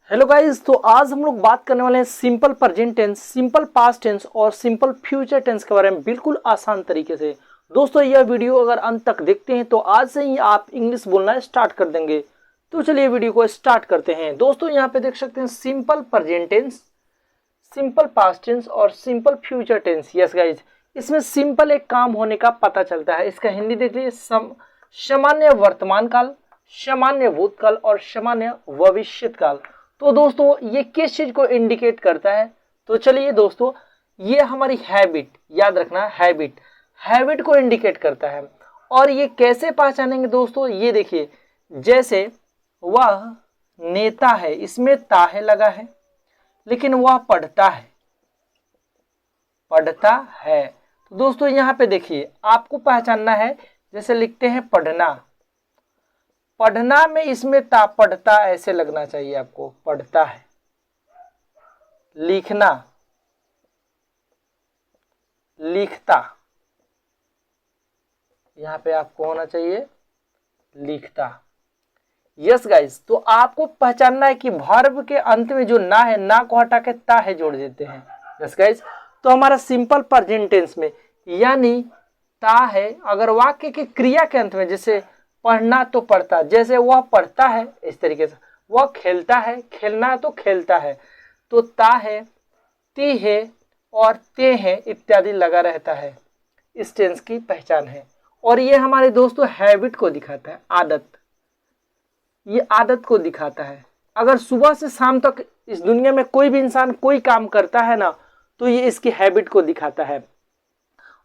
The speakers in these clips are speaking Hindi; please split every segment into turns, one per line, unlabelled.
हेलो गाइस, तो आज हम लोग बात करने वाले हैं simple present tense, simple past tense और सिंपल फ्यूचर टेंस के बारे में बिल्कुल आसान तरीके से। दोस्तों यह वीडियो अगर अंत तक देखते हैं तो आज से ही आप इंग्लिश बोलना स्टार्ट कर देंगे। तो चलिए वीडियो को स्टार्ट करते हैं। दोस्तों यहाँ पे देख सकते हैं simple present tense, simple past tense और simple future tense. Yes guys, इसमें सिंपल एक काम होने का पता चलता है। इसका हिंदी देख लीजिए, सामान्य वर्तमान काल, सामान्य भूतकाल और सामान्य भविष्यत काल। तो दोस्तों ये किस चीज को इंडिकेट करता है? तो चलिए दोस्तों, ये हमारी हैबिट, याद रखना हैबिट को इंडिकेट करता है। और ये कैसे पहचानेंगे दोस्तों? ये देखिए, जैसे वह नेता है, इसमें ता है लगा है, लेकिन वह पढ़ता है, तो दोस्तों यहाँ पे देखिए आपको पहचानना है। जैसे लिखते हैं पढ़ना में इसमें ता, पढ़ता ऐसे लगना चाहिए आपको, पढ़ता है। लिखना, लिखता, यहाँ पे आपको होना चाहिए लिखता। यस गाइस, तो आपको पहचानना है कि वर्ब के अंत में जो ना है, ना को हटा के ता है जोड़ देते हैं। यस गाइस, तो हमारा सिंपल प्रेजेंट टेंस में यानी ता है। अगर वाक्य के क्रिया के अंत में, जैसे पढ़ना तो पढ़ता, जैसे वह पढ़ता है, इस तरीके से वह खेलता है, खेलना तो खेलता है, तो ता है, ती है और ते है इत्यादि लगा रहता है। इस टेंस की पहचान है। और ये हमारे दोस्तों हैबिट को दिखाता है, आदत, ये आदत को दिखाता है। अगर सुबह से शाम तक इस दुनिया में कोई भी इंसान कोई काम करता है ना, तो ये इसकी हैबिट को दिखाता है,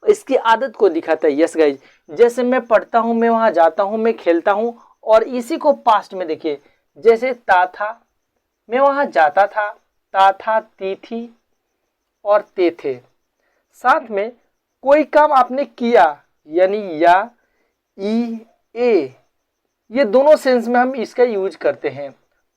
इसकी आदत को दिखाता है। यस गाइज, जैसे मैं पढ़ता हूं, मैं वहां जाता हूं, मैं खेलता हूं। और इसी को पास्ट में देखिए, जैसे ता था, मैं वहां जाता था, ता था, ती थी और ते थे। साथ में कोई काम आपने किया, यानी या, ई, ए, ये दोनों सेंस में हम इसका यूज करते हैं।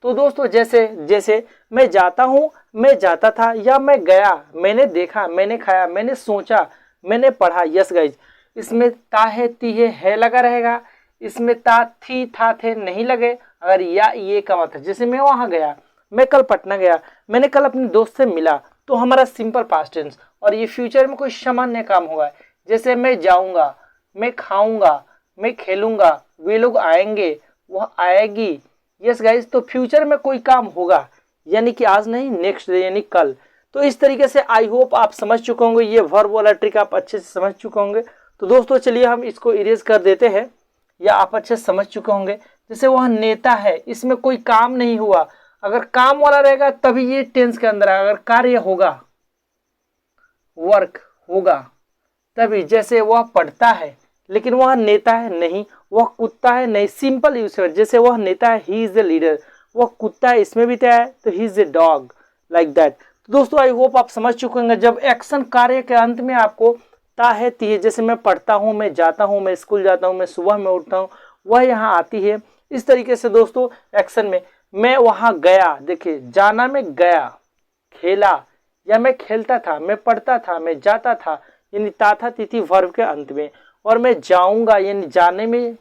तो दोस्तों जैसे मैं जाता हूं, मैं जाता था, या मैं गया, मैंने देखा, मैंने खाया, मैंने सोचा, मैंने पढ़ा। यस गाइज, इसमें ता है, ती है लगा रहेगा। इसमें ता, थी, था, थे नहीं लगे अगर या ये का मतलब। जैसे मैं वहां गया, मैं कल पटना गया, मैंने कल अपने दोस्त से मिला, तो हमारा सिंपल पास्ट टेंस। और ये फ्यूचर में कोई सामान्य काम होगा, जैसे मैं जाऊंगा, मैं खाऊंगा, मैं खेलूंगा, वे लोग आएंगे, वह आएगी। यस गाइज, तो फ्यूचर में कोई काम होगा, यानी कि आज नहीं, नेक्स्ट डे यानी कल। तो इस तरीके से आई होप आप समझ चुके होंगे, ये वर्ब वाला ट्रिक आप अच्छे से समझ चुके होंगे। तो दोस्तों चलिए हम इसको इरेज कर देते हैं, या आप अच्छे से समझ चुके होंगे। जैसे वह नेता है, इसमें कोई काम नहीं हुआ। अगर काम वाला रहेगा तभी ये टेंस के अंदर है। अगर कार्य होगा, वर्क होगा, तभी। जैसे वह पढ़ता है, लेकिन वह नेता है नहीं, वह कुत्ता है नहीं, सिंपल यूज है। जैसे वह नेता है, ही इज द लीडर, वह कुत्ता है, इसमें भी तय है, तो he is a dog, like that. तो दोस्तों आई होप आप समझ चुके होंगे, जब एक्शन कार्य के अंत में आपको ता है, ती है, जैसे मैं पढ़ता हूँ, मैं जाता हूँ, मैं स्कूल जाता हूँ, मैं सुबह में उठता हूँ, वह यहाँ आती है। इस तरीके से दोस्तों एक्शन में मैं वहां गया, देखिए जाना में गया, खेला, या मैं खेलता था, मैं पढ़ता था, मैं जाता था, यानी ता था, ती थी वर्ब के अंत में। और मैं जाऊंगा, यानी जाने में,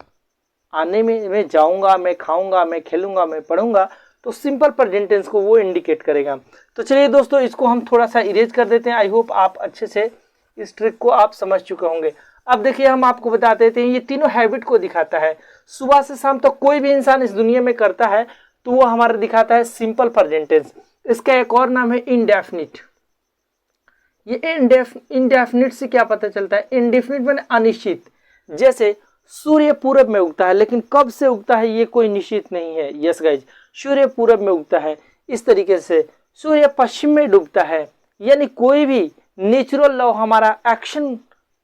आने में, मैं जाऊंगा, मैं खाऊंगा, मैं खेलूंगा, मैं पढ़ूंगा। तो सिंपल प्रेजेंट टेंस को वो इंडिकेट करेगा। तो चलिए दोस्तों इसको हम थोड़ा सा इरेज कर देते हैं। आई होप आप अच्छे से इस ट्रिक को आप समझ चुके होंगे। अब देखिए हम आपको बता देते हैं, ये तीनों हैबिट को दिखाता है। सुबह से शाम तक कोई भी इंसान इस दुनिया में करता है, तो वो हमारा दिखाता है सिंपल प्रेजेंट टेंस। इसका एक और नाम है इंडेफिनिट। ये इंडेफिनिट से क्या पता चलता है? इंडेफिनिट माने अनिश्चित। जैसे सूर्य पूरब में उगता है, लेकिन कब से उगता है ये कोई निश्चित नहीं है। यस गाइज, सूर्य पूरब में उगता है। इस तरीके से सूर्य पश्चिम में डूबता है, यानी कोई भी नेचुरल लॉ हमारा एक्शन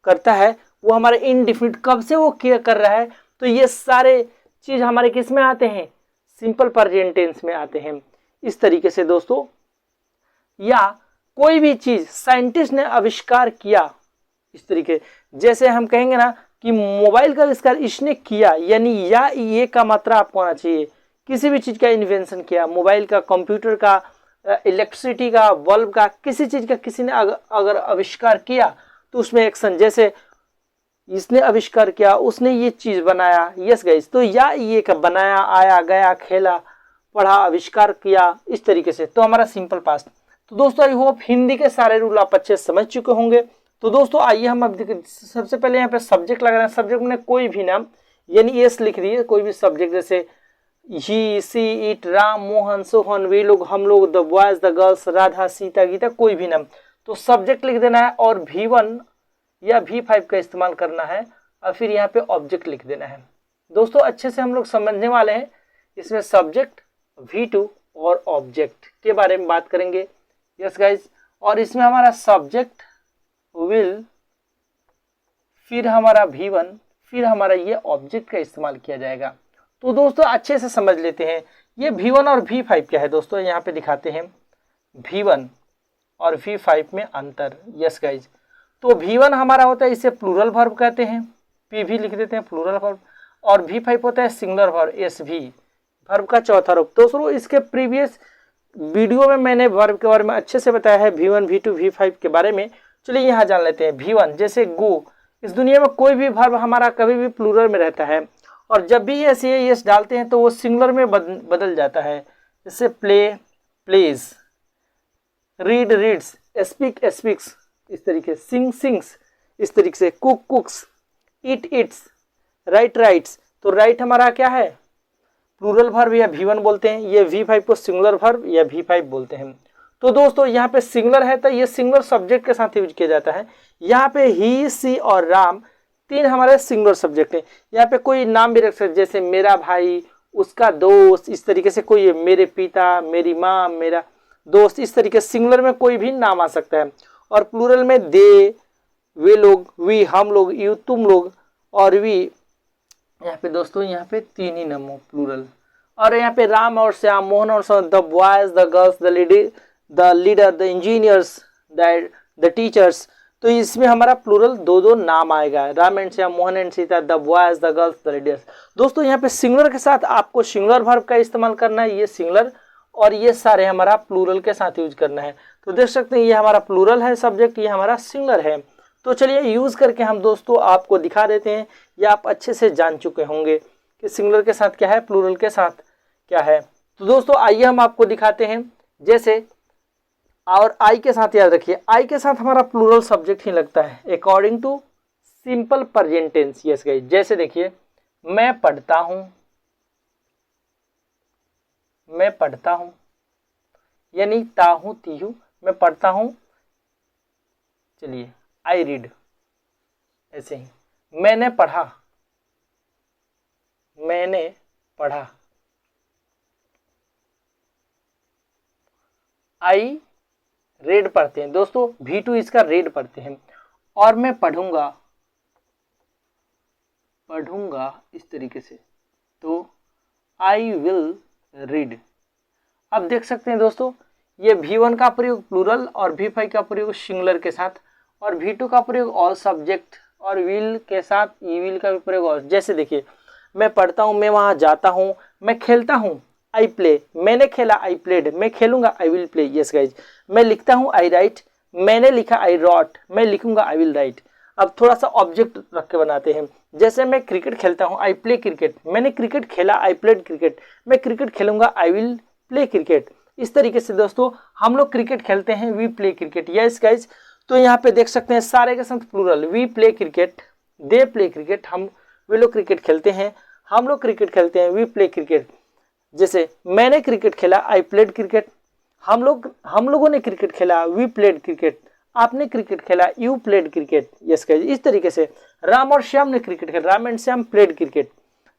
करता है, वो हमारा इंडेफिनिट कब से वो क्या कर रहा है। तो ये सारे चीज हमारे किस में आते हैं? सिंपल प्रेजेंट टेंस में आते हैं। इस तरीके से दोस्तों, या कोई भी चीज साइंटिस्ट ने आविष्कार किया, इस तरीके, जैसे हम कहेंगे ना कि मोबाइल का आविष्कार इसने किया, यानी या ये का मात्रा आपको आना चाहिए। किसी भी चीज का इन्वेंशन किया, मोबाइल का, कंप्यूटर का, इलेक्ट्रिसिटी का, बल्ब का, किसी चीज का किसी ने अगर आविष्कार किया, तो उसमें एक्शन, जैसे इसने आविष्कार किया, उसने ये चीज बनाया। यस गाइस, तो या ये का बनाया, आया, गया, खेला, पढ़ा, आविष्कार किया, इस तरीके से, तो हमारा सिंपल पास्ट। तो दोस्तों आई होप हिंदी के सारे रूल आप अच्छे से समझ चुके होंगे। तो दोस्तों आइए हम अब सबसे पहले यहाँ पे सब्जेक्ट लगा रहे हैं। सब्जेक्ट में कोई भी नाम यानी एस लिख दिए, कोई भी सब्जेक्ट, जैसे he, she, it, Ram, Mohan, Sohan, वे लोग, हम लोग, the boys, the girls, Radha, Sita, Gita, कोई भी नाम, तो सब्जेक्ट लिख देना है और V1 या V5 का इस्तेमाल करना है और फिर यहाँ पे ऑब्जेक्ट लिख देना है। दोस्तों अच्छे से हम लोग समझने वाले हैं, इसमें सब्जेक्ट, V2 और ऑब्जेक्ट के बारे में बात करेंगे। यस गाइज, और इसमें हमारा सब्जेक्ट विल, फिर हमारा V1, फिर हमारा ये ऑब्जेक्ट का इस्तेमाल किया जाएगा। तो दोस्तों अच्छे से समझ लेते हैं ये V1 और V5 क्या है। दोस्तों यहाँ पे दिखाते हैं V1 और V5 में अंतर। यस गाइज, तो V1 हमारा होता है, इसे प्लूरल वर्ब कहते हैं, P भी लिख देते हैं प्लूरल वर्ब, और V5 होता है सिंगुलर वर्ब, SV वर्ब का चौथा रूप। दोस्तों इसके प्रीवियस वीडियो में मैंने वर्ब के बारे में अच्छे से बताया है, V1, V2, V5 के बारे में। चलिए यहाँ जान लेते हैं। V1 जैसे गो, इस दुनिया में कोई भी वर्ब हमारा कभी भी प्लूरल में रहता है और जब भी एस डालते हैं तो वो सिंगुलर में बदल जाता है। जैसे play, plays, read, reads, speak, speaks, इस तरीके, सिंग, सिंग्स, इस तरीके से, cook, cooks, eat, eats, write, writes. तो राइट हमारा क्या है, प्लूरल वर्ब या V1 बोलते हैं, ये V5 को सिंगुलर वर्ब या V5 बोलते हैं। तो दोस्तों यहाँ पे सिंगुलर है तो ये सिंगुलर सब्जेक्ट के साथ यूज किया जाता है। यहाँ पे ही, सी और राम तीन हमारे सिंगुलर सब्जेक्ट हैं। यहाँ पे कोई नाम भी रख सकते, जैसे मेरा भाई, उसका दोस्त, इस तरीके से कोई, मेरे पिता, मेरी माँ, मेरा दोस्त, इस तरीके से सिंगुलर में कोई भी नाम आ सकता है। और प्लूरल में दे, वे लोग, वी, हम लोग, यू, तुम लोग, और वी। यहाँ पे दोस्तों यहाँ पे तीन ही नाम हो प्लूरल। और यहाँ पे राम और श्याम, मोहन और Sohan, the boys, the girls, the leader, the engineers, the teachers. तो इसमें हमारा प्लूरल दो दो नाम आएगा, Ram and Shyam, Mohan and Sita, the boys, the girls, the leaders. दोस्तों यहाँ पे सिंगुलर के साथ आपको सिंगुलर वर्ब का इस्तेमाल करना है, ये सिंगुलर, और ये सारे हमारा प्लूरल के साथ यूज करना है। तो देख सकते हैं ये हमारा प्लूरल है सब्जेक्ट, ये हमारा सिंगुलर है। तो चलिए यूज करके हम दोस्तों आपको दिखा देते हैं, या आप अच्छे से जान चुके होंगे कि सिंगुलर के साथ क्या है, प्लूरल के साथ क्या है। तो दोस्तों आइए हम आपको दिखाते हैं। जैसे और आई के साथ याद रखिए, आई के साथ हमारा प्लूरल सब्जेक्ट ही लगता है according to simple present tense. Yes guys, जैसे देखिए मैं पढ़ता हूं, मैं पढ़ता हूं, यानी ताहू तीहू, मैं पढ़ता हूं। चलिए आई रीड, ऐसे ही मैंने पढ़ा, मैंने पढ़ा, आई रेड पढ़ते हैं। दोस्तों V2 इसका रेड पढ़ते हैं। और मैं पढ़ूंगा, पढ़ूंगा इस तरीके से, तो आई विल रीड। अब देख सकते हैं दोस्तों ये V1 का प्रयोग प्लूरल और V5 का प्रयोग सिंगुलर के साथ, और V2 का प्रयोग ऑल सब्जेक्ट और विल के साथ ई विल का भी प्रयोग और। जैसे देखिए मैं पढ़ता हूँ, मैं वहाँ जाता हूँ, मैं खेलता हूँ, आई प्ले, मैंने खेला, आई प्लेड, मैं खेलूंगा, आई विल प्ले। यस गाइज, मैं लिखता हूँ, आई राइट, मैंने लिखा, आई रॉट, मैं लिखूंगा, आई विल राइट। अब थोड़ा सा ऑब्जेक्ट रख के बनाते हैं। जैसे मैं क्रिकेट खेलता हूँ, आई प्ले क्रिकेट, मैंने क्रिकेट खेला, आई प्लेड क्रिकेट, मैं क्रिकेट खेलूंगा, आई विल प्ले क्रिकेट। इस तरीके से दोस्तों हम लोग क्रिकेट खेलते हैं, we play cricket. Yes guys, तो यहाँ पे देख सकते हैं सारे के साथ plural, we play cricket, they play cricket, हम वे लोग क्रिकेट खेलते हैं, हम लोग क्रिकेट खेलते हैं, वी प्ले क्रिकेट। जैसे मैंने क्रिकेट खेला, आई प्लेड क्रिकेट, हम लोगों ने क्रिकेट खेला, वी प्लेड क्रिकेट, आपने क्रिकेट खेला, you played cricket. Yes guys, इस तरीके से राम और श्याम ने क्रिकेट खेला, Ram and Shyam played cricket,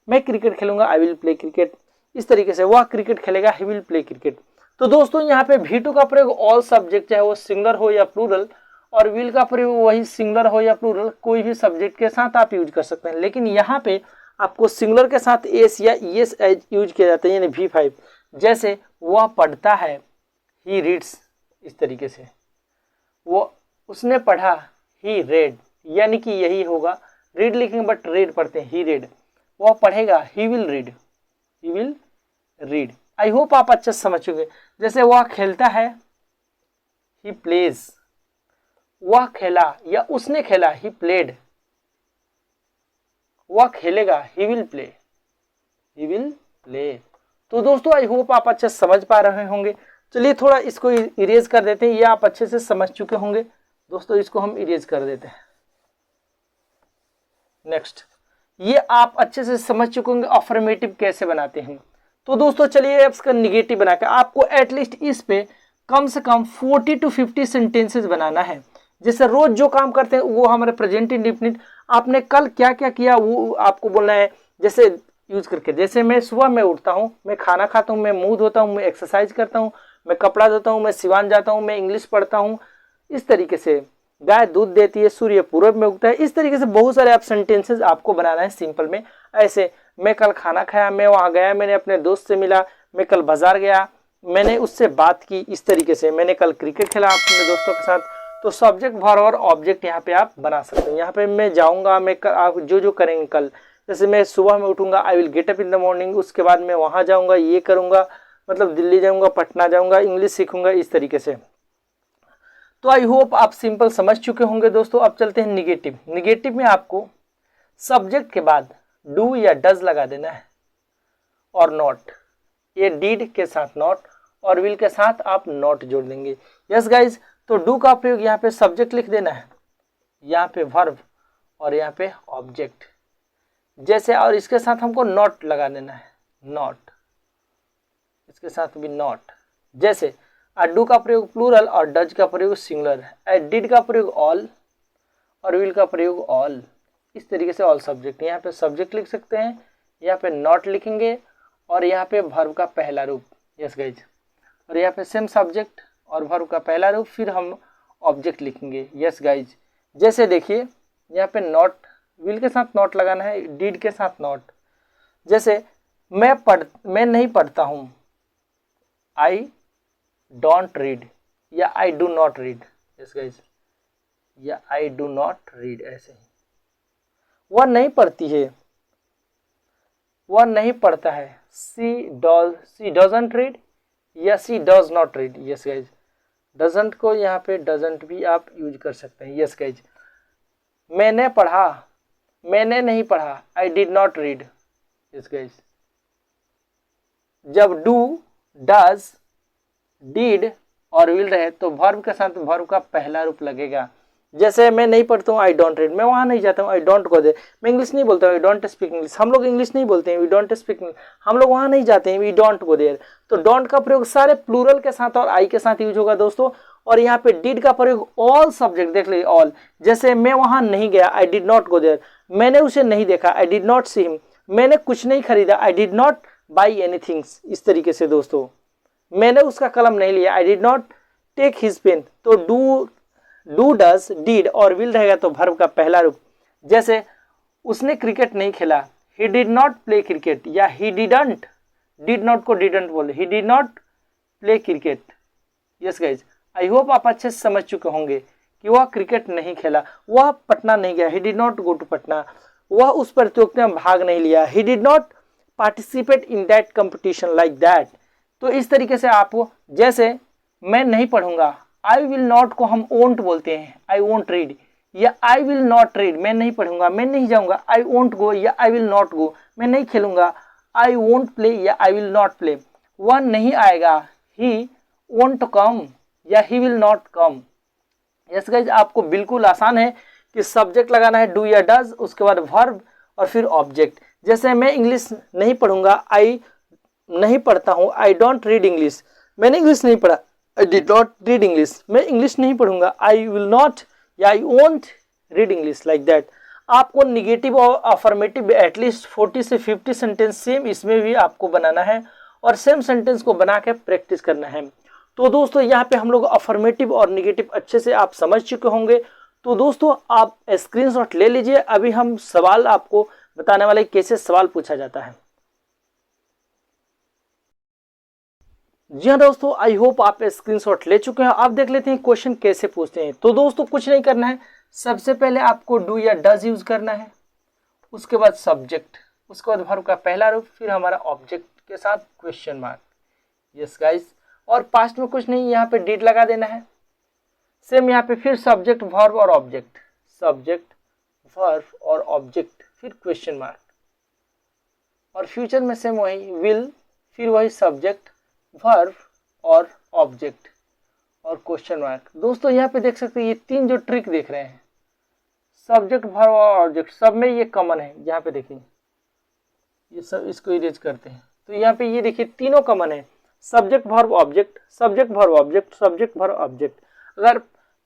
मैं क्रिकेट खेलूंगा, आई विल प्ले क्रिकेट। इस तरीके से वह क्रिकेट खेलेगा, ही विल प्ले क्रिकेट। तो दोस्तों यहाँ पे V2 का प्रयोग ऑल सब्जेक्ट चाहे वो सिंगुलर हो या प्लूरल, और विल का प्रयोग वही सिंगुलर हो या प्लूरल, कोई भी सब्जेक्ट के साथ आप यूज कर सकते हैं। लेकिन यहाँ पे आपको सिंगुलर के साथ एस या ईएस यूज किया जाता है, यानी V5। जैसे वह पढ़ता है, ही रीड्स, इस तरीके से, वो उसने पढ़ा, ही रेड, यानी कि यही होगा, रीड लिखेंगे बट रेड पढ़ते हैं, ही रेड। वह पढ़ेगा, he will read, he will read. I hope आप अच्छे से समझ चुके। जैसे वह खेलता है, ही प्लेज, वह खेला या उसने खेला, ही प्लेड, वह खेलेगा, he will play, he will play. तो दोस्तों आई होप आप अच्छे समझ पा रहे होंगे। चलिए थोड़ा इसको इरेज कर देते हैं, ये आप अच्छे से समझ चुके होंगे दोस्तों, इसको हम इरेज कर देते हैं। नेक्स्ट, ये आप अच्छे से समझ चुके होंगे अफर्मेटिव कैसे बनाते हैं। तो दोस्तों चलिए इसका निगेटिव बनाकर आपको एटलीस्ट इस पे कम से कम 40 to 50 सेंटेंसेस बनाना है। जैसे रोज जो काम करते हैं वो हमारे प्रेजेंट इंडेफिनिट, आपने कल क्या क्या किया वो आपको बोलना है, जैसे यूज करके। जैसे मैं सुबह में उठता हूँ, मैं खाना खाता हूँ, मैं मुंह धोता हूँ, मैं एक्सरसाइज करता हूँ, मैं कपड़ा धोता हूँ, मैं सिवान जाता हूँ, मैं इंग्लिश पढ़ता हूँ, इस तरीके से गाय दूध देती है, सूर्य पूरब में उगता है, इस तरीके से बहुत सारे आप सेंटेंसेस आपको बनाना है सिंपल में। ऐसे मैं कल खाना खाया, मैं वहाँ गया, मैंने अपने दोस्त से मिला, मैं कल बाजार गया, मैंने उससे बात की, इस तरीके से मैंने कल क्रिकेट खेला अपने दोस्तों के साथ। तो सब्जेक्ट वर्ब और ऑब्जेक्ट यहाँ पे आप बना सकते हैं। यहाँ पे मैं जाऊँगा, मैं आप जो जो करेंगे कल, जैसे मैं सुबह में उठूंगा, I will get up in the morning, उसके बाद मैं वहाँ जाऊँगा, ये करूँगा, मतलब दिल्ली जाऊँगा, पटना जाऊँगा, इंग्लिश सीखूंगा, इस तरीके से। तो आई होप आप सिंपल समझ चुके होंगे दोस्तों। अब चलते हैं निगेटिव। निगेटिव में आपको सब्जेक्ट के बाद डू या डज लगा देना है और नॉट, ये डीड के साथ नॉट और विल के साथ आप नॉट जोड़ देंगे। यस गाइज, तो डू का प्रयोग यहाँ पे सब्जेक्ट लिख देना है, यहाँ पे वर्ब और यहाँ पे ऑब्जेक्ट जैसे, और इसके साथ हमको नॉट लगा देना है, नॉट, इसके साथ भी नॉट। जैसे डू का प्रयोग प्लूरल और डज का प्रयोग सिंगुलर है, डिड का प्रयोग ऑल और विल का प्रयोग ऑल, इस तरीके से ऑल सब्जेक्ट। यहाँ पे सब्जेक्ट लिख सकते हैं, यहाँ पे नॉट लिखेंगे और यहाँ पे वर्ब का पहला रूप, यस गाइज, और यहाँ पे सेम सब्जेक्ट और वर्ब का पहला रूप, फिर हम ऑब्जेक्ट लिखेंगे, यस गाइज। जैसे देखिए यहाँ पे नॉट, विल के साथ नॉट लगाना है, डिड के साथ नॉट। जैसे मैं नहीं पढ़ता हूँ, आई डोंट रीड या I do not read, yes guys, या आई डू नॉट रीड, ऐसे ही। वह नहीं पढ़ती है, वह नहीं पढ़ता है, सी डजंट रीड या she does not read, yes guys. Doesn't को यहाँ पे डजंट भी आप यूज कर सकते हैं, यस गाइज। मैंने पढ़ा, मैंने नहीं पढ़ा, आई did not read, yes guys. जब डू, डज, डिड और विल रहे तो वर्ब के साथ वर्ब का पहला रूप लगेगा। जैसे मैं नहीं पढ़ता हूँ, आई डोंट रीड, मैं वहाँ नहीं जाता हूँ, आई डोंट गो देयर। मैं इंग्लिश नहीं बोलता हूँ, आई डोंट स्पीक इंग्लिश, हम लोग इंग्लिश नहीं बोलते हैं, वी डोंट स्पीक इंग्लिश, हम लोग वहाँ नहीं जाते हैं, वी डोंट गो देयर। तो डोंट का प्रयोग सारे प्लूरल के साथ और आई के साथ यूज होगा दोस्तों। और यहाँ पे डिड का प्रयोग ऑल सब्जेक्ट, देख लीजिए ऑल। जैसे मैं वहाँ नहीं गया, I did not go there, मैंने उसे नहीं देखा, I did not see him, मैंने कुछ नहीं खरीदा, I did not buy anything, इस तरीके से दोस्तों। मैंने उसका कलम नहीं लिया, I did not take his pen. तो डू, डज, डिड और विल रहेगा तो वर्ब का पहला रूप। जैसे उसने क्रिकेट नहीं खेला, ही डिड नॉट प्ले क्रिकेट, या ही डिडंट, डिड नॉट को डिडंट बोले, ही did not play cricket, yes guys. I hope आप अच्छे से समझ चुके होंगे कि वह क्रिकेट नहीं खेला, वह पटना नहीं गया, he did not go to Patna, वह उस प्रतियोगिता में भाग नहीं लिया, he did not participate in that competition, like that. तो इस तरीके से आपको, जैसे मैं नहीं पढ़ूंगा, आई विल नॉट को हम वोंट बोलते हैं, आई वोंट रीड, या आई विल नॉट रीड, मैं नहीं पढ़ूंगा, मैं नहीं जाऊंगा, आई वोंट गो या आई विल नॉट गो, मैं नहीं खेलूंगा, आई वोंट प्ले या आई विल नॉट प्ले। वह नहीं आएगा, ही वोंट कम या he will not come. Yes guys, आपको बिल्कुल आसान है कि सब्जेक्ट लगाना है डू या डज, उसके बाद वर्ब और फिर ऑब्जेक्ट। जैसे मैं इंग्लिश नहीं पढ़ूंगा, आई नहीं पढ़ता हूँ, आई डोंट रीड इंग्लिश, मैंने इंग्लिश नहीं पढ़ा, आई डिड नॉट रीड इंग्लिश, मैं इंग्लिश नहीं पढ़ूंगा, आई विल नॉट या I won't read English, like that. आपको निगेटिव और अफर्मेटिव एटलीस्ट 40 से 50 सेंटेंस सेम इसमें भी आपको बनाना है और सेम सेंटेंस को बना के प्रैक्टिस करना है। तो दोस्तों यहाँ पे हम लोग अफर्मेटिव और निगेटिव अच्छे से आप समझ चुके होंगे। तो दोस्तों आप स्क्रीनशॉट ले लीजिए, अभी हम सवाल आपको बताने वाले कैसे सवाल पूछा जाता है। जी हाँ दोस्तों, आई होप आप स्क्रीनशॉट ले चुके हैं। आप देख लेते हैं क्वेश्चन कैसे पूछते हैं। तो दोस्तों कुछ नहीं करना है, सबसे पहले आपको डू या डज यूज करना है, उसके बाद सब्जेक्ट, उसके बाद वर्ब का पहला रूप, फिर हमारा ऑब्जेक्ट के साथ क्वेश्चन मार्क, यस गाइस। और पास्ट में कुछ नहीं, यहाँ पे डिड लगा देना है। सेम यहाँ पे फिर सब्जेक्ट, वर्ब और ऑब्जेक्ट, सब्जेक्ट, वर्ब और ऑब्जेक्ट, फिर क्वेश्चन मार्क। और फ्यूचर में सेम वही, विल, फिर वही सब्जेक्ट, वर्ब और ऑब्जेक्ट और क्वेश्चन मार्क। दोस्तों यहाँ पे देख सकते हैं ये तीन जो ट्रिक देख रहे हैं, सब्जेक्ट, वर्ब और ऑब्जेक्ट, सब में ये कॉमन है। यहाँ पे देखिए ये सब, इसको इरेज करते हैं तो यहाँ पे ये देखिए तीनों कॉमन है, subject verb object, subject verb object, subject verb object. अगर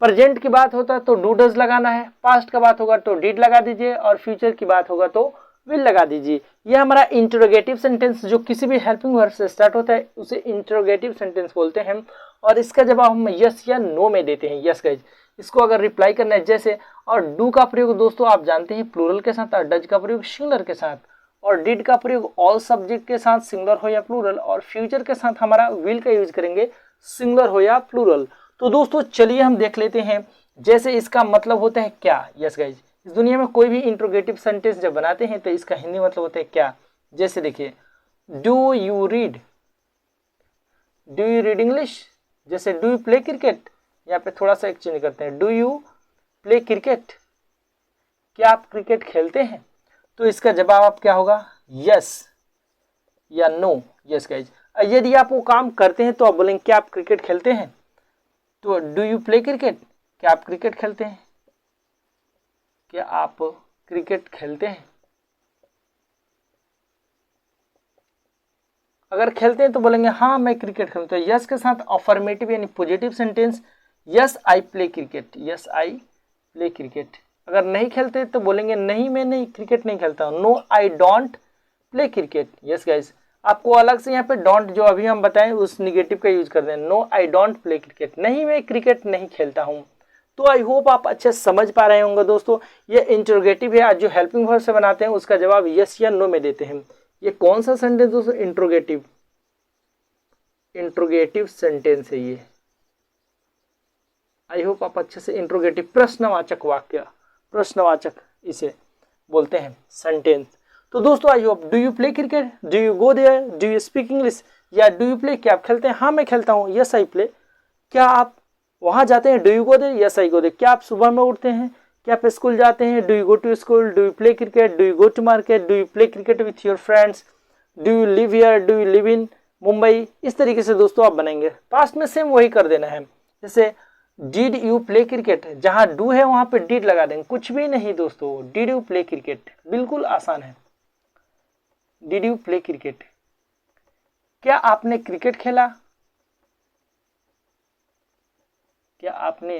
प्रेजेंट की बात होता है तो डू डज लगाना है, पास्ट का बात होगा तो डिड लगा दीजिए, और फ्यूचर की बात होगा तो विल लगा दीजिए। यह हमारा इंटरोगेटिव सेंटेंस जो किसी भी हेल्पिंग वर्ब से स्टार्ट होता है उसे इंटरोगेटिव सेंटेंस बोलते हैं, और इसका जवाब हम यस या नो में देते हैं। यस गाइज, इसको अगर रिप्लाई करना है जैसे, और डू का प्रयोग दोस्तों आप जानते हैं प्लूरल के साथ, और डज का प्रयोग सिंगुलर के साथ, और डिड का प्रयोग ऑल सब्जेक्ट के साथ सिंगुलर हो या प्लूरल, और फ्यूचर के साथ हमारा विल का यूज करेंगे सिंगुलर हो या प्लूरल। तो दोस्तों चलिए हम देख लेते हैं, जैसे इसका मतलब होता है क्या। यस गाइज, इस दुनिया में कोई भी इंट्रोगेटिव सेंटेंस जब बनाते हैं तो इसका हिंदी मतलब होता है क्या। जैसे देखिए, do you read, do you read English. जैसे डू यू प्ले क्रिकेट, यहाँ पे थोड़ा सा एक्सचेंज करते हैं, डू यू प्ले क्रिकेट, क्या आप क्रिकेट खेलते हैं। तो इसका जवाब आप क्या होगा, यस या नो। यस गाइज, यदि आप वो काम करते हैं तो आप बोलेंगे क्या आप क्रिकेट खेलते हैं, तो डू यू प्ले क्रिकेट, क्या आप क्रिकेट खेलते हैं, क्या आप क्रिकेट खेलते हैं। अगर खेलते हैं तो बोलेंगे हाँ मैं क्रिकेट खेलता हूँ। यस के साथ अफर्मेटिव यानी positive sentence, yes I play cricket, yes I play cricket. अगर नहीं खेलते तो बोलेंगे नहीं मैं नहीं क्रिकेट नहीं खेलता हूँ, no I don't play cricket. Yes guys, आपको अलग से यहाँ पे डोंट जो अभी हम बताएं उस निगेटिव का यूज कर दें, no I don't play cricket, नहीं मैं क्रिकेट नहीं खेलता हूँ। तो आई होप आप अच्छे समझ पा रहे होंगे दोस्तों। ये इंट्रोगेटिव है, आज जो हेल्पिंग वर्ब से बनाते हैं उसका जवाब यस या नो में देते हैं। ये कौन सा सेंटेंस दोस्तों, इंट्रोगेटिव, इंट्रोगेटिव सेंटेंस है ये। आई होप आप अच्छे से इंट्रोगेटिव, प्रश्नवाचक वाक्य, प्रश्नवाचक इसे बोलते हैं सेंटेंस। तो दोस्तों I hope, do you play cricket, do you go there, do you speak English, या डू यू प्ले, क्या आप खेलते हैं, हाँ मैं खेलता हूँ, यस आई प्ले। क्या आप वहां जाते हैं, do you go there, yes I go there. क्या आप सुबह में उठते हैं, क्या आप स्कूल जाते हैं, do you go to school, do you play cricket, do you go to market, do you play cricket with your friends, do you live here, do you live in Mumbai. इस तरीके से दोस्तों आप बनाएंगे। पास्ट में सेम वही कर देना है, जैसे डिड यू प्ले क्रिकेट, जहां डू है वहां पे डिड लगा देंगे, कुछ भी नहीं दोस्तों, डिड यू प्ले क्रिकेट, बिल्कुल आसान है। डिड यू प्ले क्रिकेट, क्या आपने क्रिकेट खेला, क्या आपने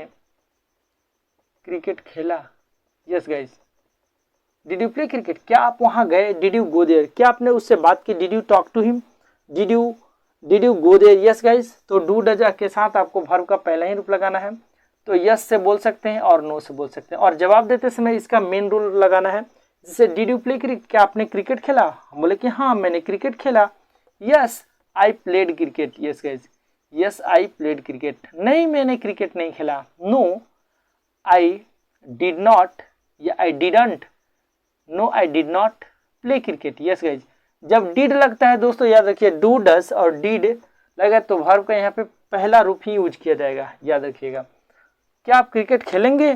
क्रिकेट खेला। Yes guys, did you play cricket, क्या आप वहां गए, डिड यू गो देयर, क्या आपने उससे बात की, did you talk to him, did you go there. Yes guys, तो डू डज के साथ आपको वर्ब का पहला ही रूप लगाना है, तो यस से बोल सकते हैं और नो से बोल सकते हैं, और जवाब देते समय इसका मेन रूल लगाना है। जैसे डिड यू प्ले क्रिकेट, क्या आपने क्रिकेट खेला, हम बोले कि हाँ मैंने क्रिकेट खेला, yes I played cricket. Yes guys, yes I played cricket, नहीं मैंने क्रिकेट नहीं खेला, नो आई डिड नॉट या I didn't, no I did not play cricket. Yes guys, जब डिड लगता है दोस्तों याद रखिए, डू डस और डिड लगा तो वर्ब का यहाँ पे पहला रूप ही यूज किया जाएगा, याद रखिएगा। क्या आप क्रिकेट खेलेंगे,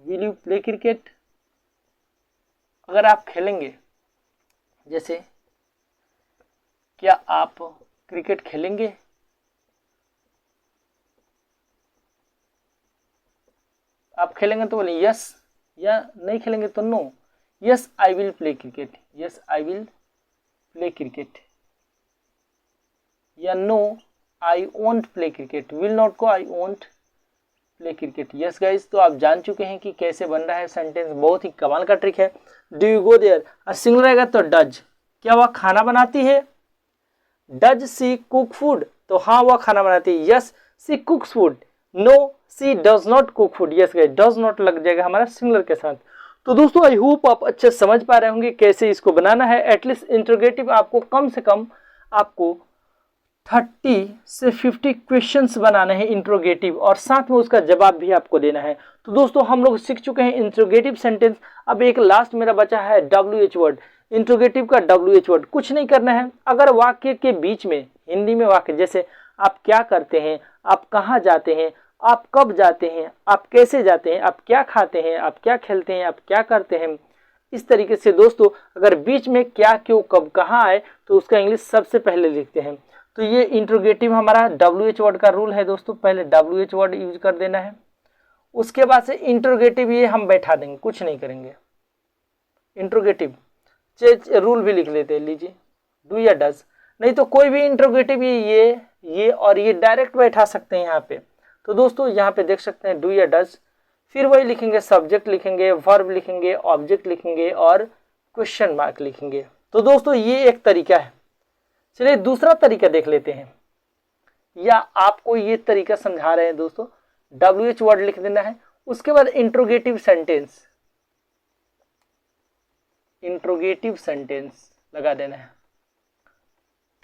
विल यू प्ले क्रिकेट। अगर आप खेलेंगे, जैसे क्या आप क्रिकेट खेलेंगे, आप खेलेंगे तो बोले यस, या नहीं खेलेंगे तो no. Yes I will play cricket, yes I will play cricket, या no I won't play cricket, will not को I won't play cricket. Yes guys, तो आप जान चुके हैं कि कैसे बन रहा है सेंटेंस, बहुत ही कमाल का ट्रिक है। Do you go there, singular रहेगा तो डज, क्या वह खाना बनाती है, डज सी कुक फूड, तो हाँ वह खाना बनाती है, yes she cooks food, no she does not cook food. Yes guys, does not लग जाएगा हमारा सिंगुलर के साथ। तो दोस्तों आई होप आप अच्छे समझ पा रहे होंगे कैसे इसको बनाना है। एटलीस्ट इंट्रोगेटिव आपको कम से कम आपको 30 से 50 क्वेश्चंस बनाने हैं इंट्रोगेटिव, और साथ में उसका जवाब भी आपको देना है। तो दोस्तों हम लोग सीख चुके हैं इंट्रोगेटिव सेंटेंस। अब एक लास्ट मेरा बचा है WH वर्ड, इंट्रोगेटिव का WH वर्ड। कुछ नहीं करना है, अगर वाक्य के बीच में हिंदी में वाक्य, जैसे आप क्या करते हैं, आप कहाँ जाते हैं, आप कब जाते हैं, आप कैसे जाते हैं, आप क्या खाते हैं, आप क्या खेलते हैं, आप क्या करते हैं, इस तरीके से दोस्तों अगर बीच में क्या, क्यों, कब, कहाँ आए तो उसका इंग्लिश सबसे पहले लिखते हैं। तो ये इंट्रोगेटिव हमारा WH वर्ड का रूल है दोस्तों, पहले WH वर्ड यूज कर देना है। उसके बाद से इंट्रोगेटिव ये हम बैठा देंगे, कुछ नहीं करेंगे। इंट्रोगेटिव रूल भी लिख लेते हैं, लीजिए डू या डज, नहीं तो कोई भी इंट्रोगेटिव ये और ये डायरेक्ट बैठा सकते हैं यहाँ पे। तो दोस्तों यहाँ पे देख सकते हैं डू या डज, फिर वही लिखेंगे, सब्जेक्ट लिखेंगे, वर्ब लिखेंगे, ऑब्जेक्ट लिखेंगे और क्वेश्चन मार्क लिखेंगे। तो दोस्तों ये एक तरीका है। चलिए दूसरा तरीका देख लेते हैं, या आपको ये तरीका समझा रहे हैं दोस्तों। WH वर्ड लिख देना है, उसके बाद इंट्रोगेटिव सेंटेंस, इंट्रोगेटिव सेंटेंस लगा देना है।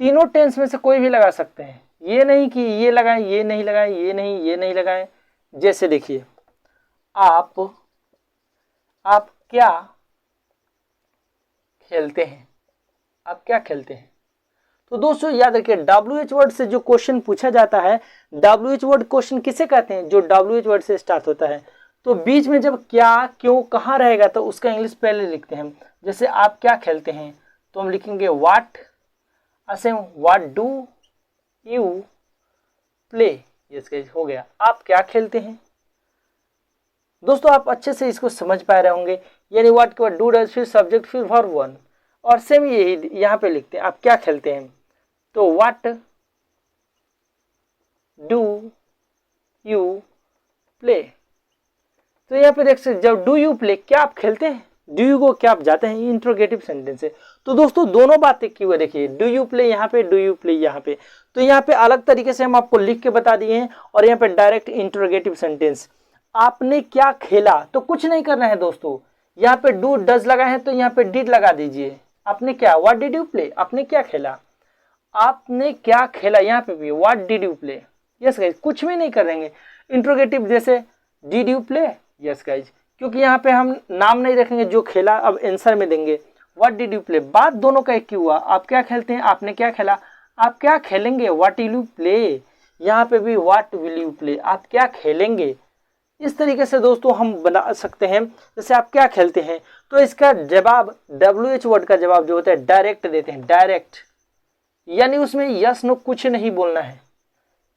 तीनों टेंस में से कोई भी लगा सकते हैं, ये नहीं कि ये लगाएं, ये नहीं लगाएं, ये नहीं लगाएं। जैसे देखिए आप क्या खेलते हैं, आप क्या खेलते हैं। तो दोस्तों याद रखिए WH वर्ड से जो क्वेश्चन पूछा जाता है, WH वर्ड क्वेश्चन किसे कहते हैं, जो WH वर्ड से स्टार्ट होता है। तो बीच में जब क्या, क्यों, कहाँ रहेगा तो उसका इंग्लिश पहले लिखते हैं। जैसे आप क्या खेलते हैं तो हम लिखेंगे व्हाट, ऐसे व्हाट डू यू प्ले, ये हो गया आप क्या खेलते हैं। दोस्तों आप अच्छे से इसको समझ पा रहे होंगे, यानी व्हाट के बाद डू डज, फिर सब्जेक्ट, फिर वर्ब वन, और सेम यही यहाँ पे लिखते हैं आप क्या खेलते हैं। तो व्हाट डू यू प्ले, तो यहाँ पे देख सकते जब डू यू प्ले, क्या आप खेलते हैं, डू यू को क्या आप जाते हैं, इंट्रोगेटिव सेंटेंस है। तो दोस्तों दोनों बातें की हुई देखिए, डू यू प्ले यहाँ पे, डू यू प्ले यहाँ पे। तो यहाँ पे अलग तरीके से हम आपको लिख के बता दिए हैं, और यहाँ पे डायरेक्ट इंट्रोगेटिव सेंटेंस। आपने क्या खेला, तो कुछ नहीं करना है दोस्तों, यहाँ पे डू डज लगा है तो यहाँ पे डिड लगा दीजिए। आपने क्या, व्हाट डिड यू प्ले, आपने क्या खेला, आपने क्या खेला, यहाँ पे भी what did you play. Yes guys, कुछ भी नहीं करेंगे। इंट्रोगेटिव जैसे did you play, yes guys, क्योंकि यहाँ पे हम नाम नहीं रखेंगे जो खेला, अब आंसर में देंगे व्हाट डिड यू प्ले। बात दोनों का एक ही हुआ, आप क्या खेलते हैं, आपने क्या खेला, आप क्या खेलेंगे, व्हाट विल यू प्ले। यहाँ पे भी व्हाट विल यू प्ले, आप क्या खेलेंगे। इस तरीके से दोस्तों हम बना सकते हैं। जैसे आप क्या खेलते हैं तो इसका जवाब WH वर्ड का जवाब जो होता है डायरेक्ट देते हैं, डायरेक्ट, यानी उसमें यस नो कुछ नहीं बोलना है,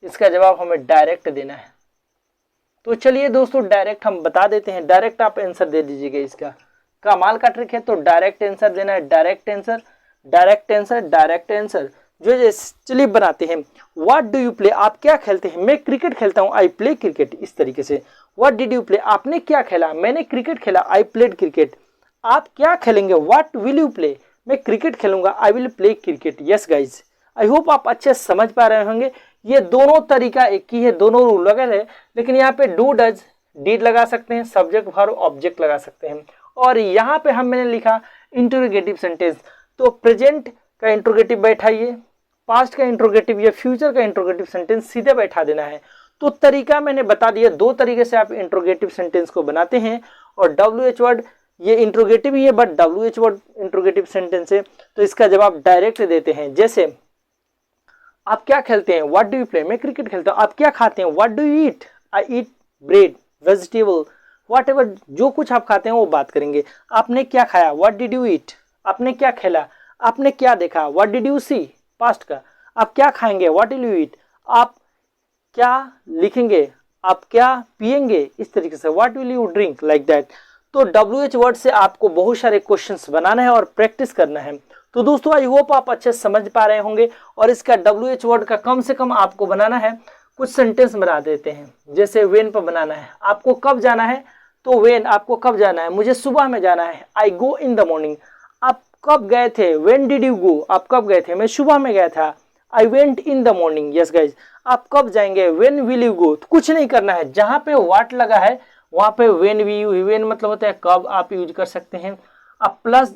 इसका जवाब हमें डायरेक्ट देना है। तो चलिए दोस्तों डायरेक्ट हम बता देते हैं, डायरेक्ट आप आंसर दे दीजिएगा। इसका कमाल का ट्रिक है, तो डायरेक्ट आंसर देना है, direct answer, direct answer, direct answer. जो चलिए बनाते हैं, व्हाट डू यू प्ले, आप क्या खेलते हैं, मैं क्रिकेट खेलता हूँ, आई प्ले क्रिकेट। इस तरीके से व्हाट डिड यू प्ले, आपने क्या खेला, मैंने क्रिकेट खेला, आई प्लेड क्रिकेट। आप क्या खेलेंगे, व्हाट विल यू प्ले, मैं क्रिकेट खेलूंगा, आई will play cricket. Yes guys, I hope आप अच्छे समझ पा रहे होंगे। ये दोनों तरीका एक ही है, दोनों रूल वगैरह है, लेकिन यहाँ पे डू डज डिड लगा सकते हैं, सब्जेक्ट वर्ब ऑब्जेक्ट लगा सकते हैं। और यहाँ पे मैंने लिखा इंट्रोगेटिव सेंटेंस, तो प्रेजेंट का इंट्रोगेटिव बैठाइए, पास्ट का इंट्रोगेटिव या फ्यूचर का इंट्रोगेटिव सेंटेंस सीधे बैठा देना है। तो तरीका मैंने बता दिया, दो तरीके से आप इंट्रोगेटिव सेंटेंस को बनाते हैं। और WH वर्ड ये इंट्रोगेटिव ही है, but WH word interrogative sentence है, तो इसका जवाब डायरेक्ट देते हैं। जैसे आप क्या खेलते हैं, व्हाट डू यू प्ले, मैं क्रिकेट खेलता हूँ। आप क्या खाते हैं, what do you eat, I eat bread, vegetable, what ever, जो कुछ आप खाते हैं वो बात करेंगे। आपने क्या खाया, व्हाट डिड यू ईट, आपने क्या खेला, आपने क्या देखा, what did you see, past का। आप क्या खाएंगे, व्हाट विल यू ईट, आप क्या लिखेंगे, आप क्या पिएंगे, इस तरीके से what will you drink, like that. तो WH वर्ड से आपको बहुत सारे क्वेश्चंस बनाना है और प्रैक्टिस करना है। तो दोस्तों आई होप आप अच्छे समझ पा रहे होंगे। और इसका WH वर्ड का कम से कम आपको बनाना है, कुछ सेंटेंस बना देते हैं। जैसे वेन पर बनाना है, आपको कब जाना है, तो वेन आपको कब जाना है, मुझे सुबह में जाना है, आई गो इन द मॉर्निंग। आप कब गए थे, वेन डिड यू गो, आप कब गए थे, मैं सुबह में गया था, I went in the morning. Yes guys, आप कब जाएंगे, वेन विल यू गो। तो कुछ नहीं करना है, जहां पे व्हाट लगा है वहां पे वेन वेन मतलब होता है कब, आप यूज कर सकते हैं। अब प्लस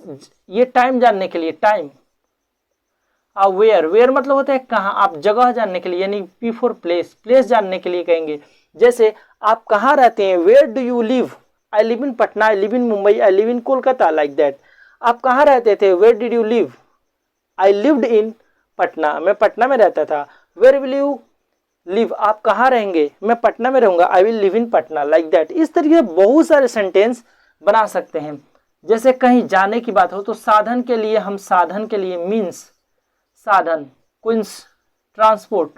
ये टाइम जानने के लिए टाइम, अब वेयर मतलब होता है कहाँ, आप जगह जानने के लिए, यानी P4 प्लेस, प्लेस जानने के लिए कहेंगे। जैसे आप कहाँ रहते हैं, where do you live, I live in Patna, I live in Mumbai, I live in Kolkata, like that. आप कहाँ रहते थे, where did you live, I lived in Patna, मैं पटना में रहता था। वेयर विल यू लिव, आप कहाँ रहेंगे, मैं पटना में रहूंगा, I will live in Patna, like that. इस तरीके से बहुत सारे सेंटेंस बना सकते हैं। जैसे कहीं जाने की बात हो तो साधन के लिए हम साधन के लिए मीन्स, साधन, क्विंस, ट्रांसपोर्ट,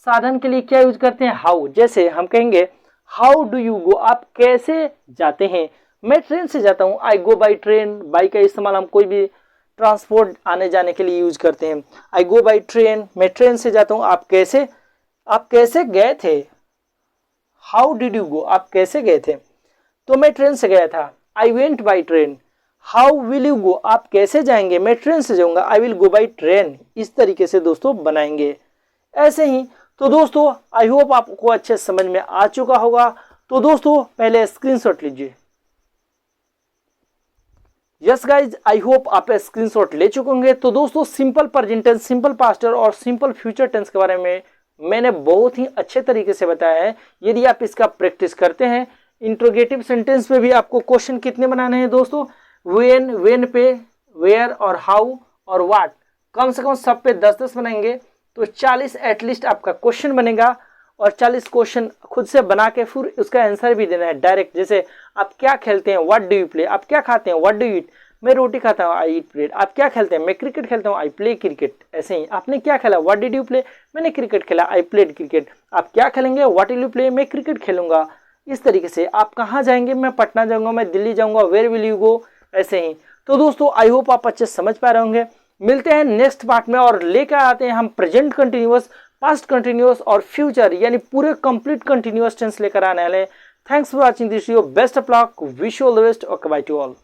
साधन के लिए क्या यूज करते हैं, हाउ। जैसे हम कहेंगे हाउ डू यू गो, आप कैसे जाते हैं, मैं ट्रेन से जाता हूँ, आई गो बाई ट्रेन। बाई का इस्तेमाल हम कोई भी ट्रांसपोर्ट आने जाने के लिए यूज करते हैं। आई गो बाई ट्रेन, मैं ट्रेन से जाता हूँ। आप कैसे गए थे, हाउ डिड यू गो, आप कैसे गए थे, तो मैं ट्रेन से गया था, I went by train. How will you go, आप कैसे जाएंगे, मैं ट्रेन से जाऊंगा, I will go by train. इस तरीके से दोस्तों बनाएंगे। ऐसे ही तो दोस्तों आई होप आपको अच्छे समझ में आ चुका होगा। तो दोस्तों पहले स्क्रीनशॉट लीजिए। यस गाइज, आई होप आप स्क्रीनशॉट ले चुके होंगे। तो दोस्तों simple present tense, simple past और सिंपल फ्यूचर टेंस के बारे में मैंने बहुत ही अच्छे तरीके से बताया है। यदि आप इसका प्रैक्टिस करते हैं, इंट्रोगेटिव सेंटेंस में भी आपको क्वेश्चन कितने बनाने हैं दोस्तों, वेन पे, वेयर और हाउ और व्हाट, कम से कम सब पे 10-10 बनाएंगे तो 40 एटलीस्ट आपका क्वेश्चन बनेगा। और 40 क्वेश्चन खुद से बना के फिर उसका आंसर भी देना है डायरेक्ट। जैसे आप क्या खेलते हैं, व्हाट डू यू प्ले, आप क्या खाते हैं, व्हाट डू यू ईट, मैं रोटी खाता हूँ, आई ईट ब्रेड। आप क्या खेलते हैं, मैं क्रिकेट खेलता हूँ, आई प्ले क्रिकेट। ऐसे ही आपने क्या खेला, व्हाट डिड यू प्ले, मैंने क्रिकेट खेला, आई प्लेड क्रिकेट। आप क्या खेलेंगे, व्हाट विल यू प्ले, मैं क्रिकेट खेलूंगा। इस तरीके से आप कहाँ जाएंगे, मैं पटना जाऊंगा, मैं दिल्ली जाऊंगा, वेयर विल यू गो, ऐसे ही। तो दोस्तों आई होप आप अच्छे समझ पा रहे होंगे। मिलते हैं नेक्स्ट पार्ट में और लेकर आते हैं हम प्रेजेंट कंटिन्यूअस, पास्ट कंटिन्यूअस और फ्यूचर, यानी पूरे कंप्लीट कंटिन्यूअस टेंस लेकर आने वाले हैं। Thanks for watching this video, best of luck, wish you all the best, okay by two all.